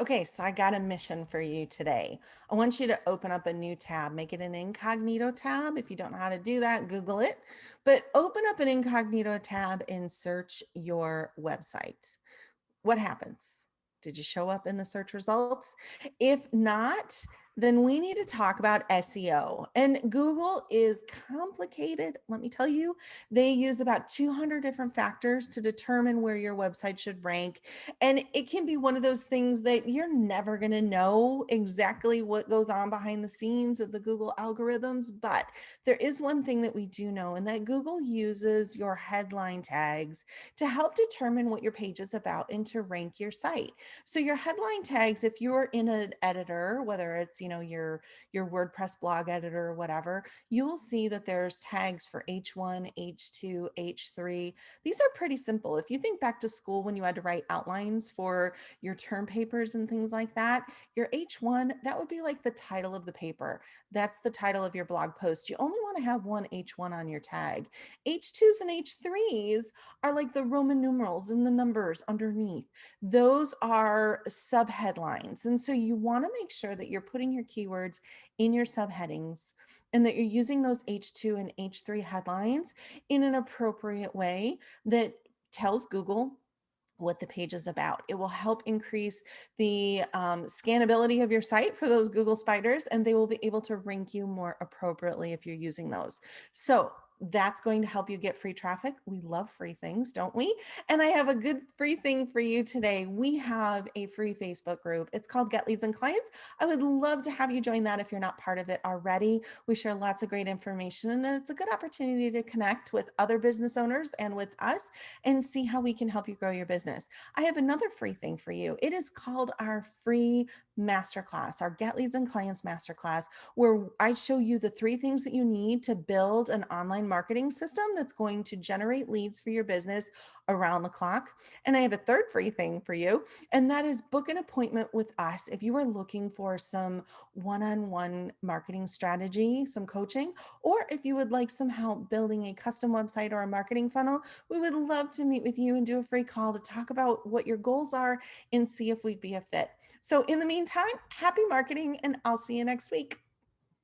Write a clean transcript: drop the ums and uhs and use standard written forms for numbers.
Okay, so I got a mission for you today. I want you to open up a new tab, make it an incognito tab. If you don't know how to do that, Google it. But open up an incognito tab and search your website. What happens? Did you show up in the search results? If not, then we need to talk about SEO. And Google is complicated. Let me tell you, they use about 200 different factors to determine where your website should rank. And it can be one of those things that you're never going to know exactly what goes on behind the scenes of the Google algorithms. But there is one thing that we do know, and that Google uses your headline tags to help determine what your page is about and to rank your site. So your headline tags, if you're in an editor, whether it's, your WordPress blog editor or whatever, you will see that there's tags for H1, H2, H3. These are pretty simple. If you think back to school when you had to write outlines for your term papers and things like that, your H1, that would be like the title of the paper. That's the title of your blog post. You only want to have one H1 on your tag. H2s and H3s are like the Roman numerals and the numbers underneath. Those are subheadlines. And so you want to make sure that you're putting your keywords in your subheadings and that you're using those H2 and H3 headlines in an appropriate way that tells Google what the page is about. It will help increase the scannability of your site for those Google spiders, and they will be able to rank you more appropriately if you're using those. So that's going to help you get free traffic. We love free things, don't we? And I have a good free thing for you today. We have a free Facebook group. It's called Get Leads and Clients. I would love to have you join that if you're not part of it already. We share lots of great information, and it's a good opportunity to connect with other business owners and with us and see how we can help you grow your business. I have another free thing for you. It is called our free masterclass, our Get Leads and Clients masterclass, where I show you the 3 things that you need to build an online marketing system that's going to generate leads for your business around the clock. And I have a third free thing for you, and that is book an appointment with us. If you are looking for some one-on-one marketing strategy, some coaching, or if you would like some help building a custom website or a marketing funnel, we would love to meet with you and do a free call to talk about what your goals are and see if we'd be a fit. So in the meantime, happy marketing, and I'll see you next week.